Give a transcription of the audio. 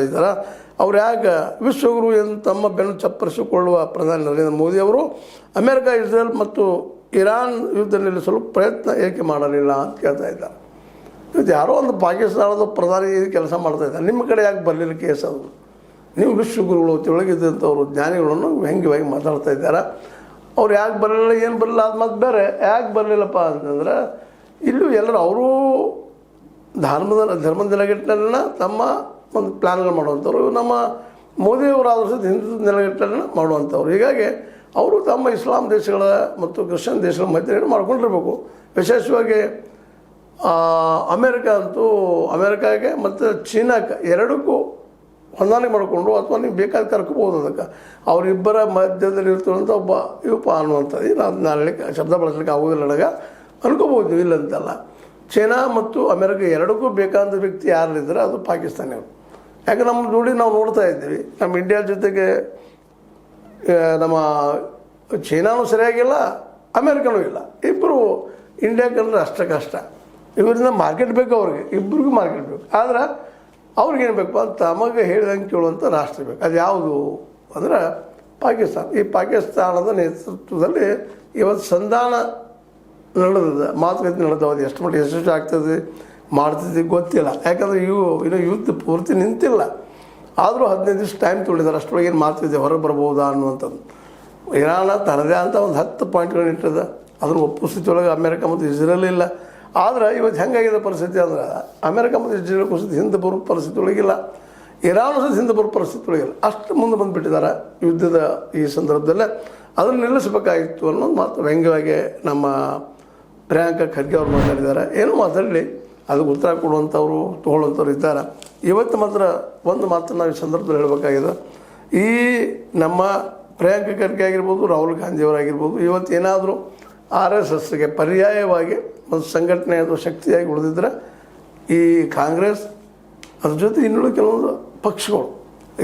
ಇದ್ದಾರೆ. ಅವ್ರು ಯಾಕೆ ವಿಶ್ವಗುರು ಎಂದು ತಮ್ಮ ಬೆನ್ನು ಚಪ್ಪರಿಸಿಕೊಳ್ಳುವ ಪ್ರಧಾನಿ ನರೇಂದ್ರ ಮೋದಿ ಅವರು ಅಮೆರಿಕ, ಇಸ್ರೇಲ್ ಮತ್ತು ಇರಾನ್ ಯುದ್ಧ ನಿಲ್ಲಿಸಲು ಪ್ರಯತ್ನ ಏಕೆ ಮಾಡಲಿಲ್ಲ ಅಂತ ಕೇಳ್ತಾ ಇದ್ದಾರೆ. ಇದು ಯಾರೋ ಒಂದು ಪಾಕಿಸ್ತಾನದ ಪ್ರಧಾನಿ ಕೆಲಸ ಮಾಡ್ತಾ ಇದ್ದಾರೆ, ನಿಮ್ಮ ಕಡೆ ಯಾಕೆ ಬರಲಿಲ್ಲ ಕೇಸ್? ಅದು ನೀವು ವಿಶ್ವಗುರುಗಳು ತಿಳಗಿದ್ದಂಥವ್ರು ಜ್ಞಾನಿಗಳನ್ನು ವ್ಯಂಗ್ಯವಾಗಿ ಮಾತಾಡ್ತಾ ಇದ್ದಾರೆ. ಅವ್ರು ಯಾಕೆ ಬರಲಿಲ್ಲ, ಏನು ಬರಲಿಲ್ಲ ಅದು ಮತ್ತು ಬೇರೆ. ಯಾಕೆ ಬರಲಿಲ್ಲಪ್ಪ ಅಂತಂದ್ರೆ ಇಲ್ಲೂ ಎಲ್ಲರೂ ಅವರು ಧರ್ಮದ ನೆಲೆಗಟ್ಟಿನ ತಮ್ಮ ಒಂದು ಪ್ಲ್ಯಾನ್ಗಳು ಮಾಡುವಂಥವ್ರು, ನಮ್ಮ ಮೋದಿಯವರಾದರೂ ಸಹ ಹಿಂದೂ ನೆಲೆಗಟ್ಟನ್ನು ಮಾಡುವಂಥವ್ರು. ಹೀಗಾಗಿ ಅವರು ತಮ್ಮ ಇಸ್ಲಾಂ ದೇಶಗಳ ಮತ್ತು ಕ್ರಿಶ್ಚಿಯನ್ ದೇಶಗಳ ಮಧ್ಯೆ ಮಾಡ್ಕೊಂಡಿರ್ಬೇಕು. ವಿಶೇಷವಾಗಿ ಅಮೇರಿಕಾಗೆ ಮತ್ತು ಚೀನಾಕ್ಕೆ ಎರಡಕ್ಕೂ ಹೊಂದಾಣಿಕೆ ಮಾಡಿಕೊಂಡು ಅಥವಾ ನೀವು ಬೇಕಾದ ಕರ್ಕೋಬೋದು. ಅದಕ್ಕೆ ಅವರಿಬ್ಬರ ಮಧ್ಯದಲ್ಲಿ ಇರ್ತಕ್ಕಂಥ ಒಬ್ಬ ಇವಪ್ಪ ಅನ್ನುವಂಥದ್ದು ನಾನು ನಾಳೆ ಶಬ್ದ ಬಳಸಲಿಕ್ಕೆ ಆಗೋದಿಲ್ಲ, ನನಗೆ ಅನ್ಕೋಬೋದು ನೀವು, ಇಲ್ಲಂತಲ್ಲ. ಚೀನಾ ಮತ್ತು ಅಮೇರಿಕ ಎರಡಕ್ಕೂ ಬೇಕಾದ ವ್ಯಕ್ತಿ ಯಾರಿದ್ರೆ ಅದು ಪಾಕಿಸ್ತಾನಿಯವರು. ಯಾಕೆ ನಮ್ಮ ನೋಡಿ ನಾವು ನೋಡ್ತಾ ಇದ್ದೀವಿ, ನಮ್ಮ ಇಂಡಿಯಾ ಜೊತೆಗೆ ನಮ್ಮ ಚೀನಾನೂ ಸರಿಯಾಗಿಲ್ಲ, ಅಮೇರಿಕನೂ ಇಲ್ಲ. ಇಬ್ಬರು ಇಂಡಿಯಾಕ್ಕಂದ್ರೆ ಅಷ್ಟ ಕಷ್ಟ. ಇವರಿಂದ ಮಾರ್ಕೆಟ್ ಬೇಕು, ಅವ್ರಿಗೆ ಇಬ್ಬರಿಗೂ ಮಾರ್ಕೆಟ್ ಬೇಕು. ಆದ್ರೆ ಅವ್ರಿಗೇನು ಬೇಕಪ್ಪ ಅಂತ ತಮಗೆ ಹೇಳಿದಂಗೆ ಕೇಳುವಂಥ ರಾಷ್ಟ್ರ ಬೇಕು. ಅದು ಯಾವುದು ಅಂದ್ರೆ ಪಾಕಿಸ್ತಾನ. ಈ ಪಾಕಿಸ್ತಾನದ ನೇತೃತ್ವದಲ್ಲಿ ಇವತ್ತು ಸಂಧಾನ ನಡೆದಿದೆ, ಮಾತುಕತೆ ನಡೆದವು. ಅದು ಎಷ್ಟು ಮಟ್ಟಿಗೆ ಯಶಸ್ವಿ ಆಗ್ತದೆ ಮಾಡ್ತಿದ್ದೆ ಗೊತ್ತಿಲ್ಲ. ಯಾಕಂದರೆ ಇನ್ನೂ ಯುದ್ಧ ಪೂರ್ತಿ ನಿಂತಿಲ್ಲ. ಆದರೂ 15 ದಿವಸ ಟೈಮ್ ತೊಗೊಂಡಿದ್ದಾರೆ, ಅಷ್ಟರೊಳಗೆ ಏನು ಮಾತುಕತೆ ಹೊರಗೆ ಬರ್ಬೋದಾ ಅನ್ನುವಂಥದ್ದು. ಇರಾನ ತನ್ನದೇ ಅಂತ ಒಂದು 10 ಪಾಯಿಂಟ್ಗಳನ್ನ ಇಟ್ಟದ. ಅದನ್ನು ಒಪ್ಪುಸ್ಥಿತಿ ಒಳಗೆ ಅಮೇರಿಕ ಮತ್ತು ಇಸ್ರೇಲ್ ಇಲ್ಲ. ಆದರೆ ಇವತ್ತು ಹೆಂಗಾಗಿದೆ ಪರಿಸ್ಥಿತಿ ಅಂದ್ರೆ ಅಮೇರಿಕ ಮತ್ತು ಇಸ್ರೇಲ್ ಪರಿಸ್ಥಿತಿ ಹಿಂದೆ ಬರೋ ಪರಿಸ್ಥಿತಿ ಒಳಗಿಲ್ಲ, ಇರಾನ್ ಸಹ ಹಿಂದೆ ಬರೋ ಪರಿಸ್ಥಿತಿ ಒಳಗಿಲ್ಲ. ಅಷ್ಟು ಮುಂದೆ ಬಂದುಬಿಟ್ಟಿದ್ದಾರೆ ಯುದ್ಧದ ಈ ಸಂದರ್ಭದಲ್ಲೇ. ಅದನ್ನು ನಿಲ್ಲಿಸಬೇಕಾಗಿತ್ತು ಅನ್ನೋದು ಮಾತು ವ್ಯಂಗ್ಯವಾಗಿ ನಮ್ಮ ಪ್ರಿಯಾಂಕಾ ಖರ್ಗೆ ಅವರು ಮಾತಾಡಿದ್ದಾರೆ. ಏನೂ ಮಾತಾಡಲಿ, ಅದಕ್ಕೆ ಉತ್ತರ ಕೊಡುವಂಥವ್ರು ತೊಗೊಳ್ಳುವಂಥವ್ರು ಇದ್ದಾರೆ. ಇವತ್ತು ಮಾತ್ರ ಒಂದು ಮಾತನ್ನು ನಾವು ಈ ಸಂದರ್ಭದಲ್ಲಿ ಹೇಳಬೇಕಾಗಿದೆ. ಈ ನಮ್ಮ ಪ್ರಿಯಾಂಕಾ ಖರ್ಗೆ ಆಗಿರ್ಬೋದು, ರಾಹುಲ್ ಗಾಂಧಿಯವರಾಗಿರ್ಬೋದು, ಇವತ್ತು ಏನಾದರೂ RSSಗೆ ಪರ್ಯಾಯವಾಗಿ ಒಂದು ಸಂಘಟನೆ ಅಥವಾ ಶಕ್ತಿಯಾಗಿ ಉಳಿದಿದ್ರೆ ಈ ಕಾಂಗ್ರೆಸ್, ಅದ್ರ ಜೊತೆ ಇನ್ನುಳಿದ ಕೆಲವೊಂದು ಪಕ್ಷಗಳು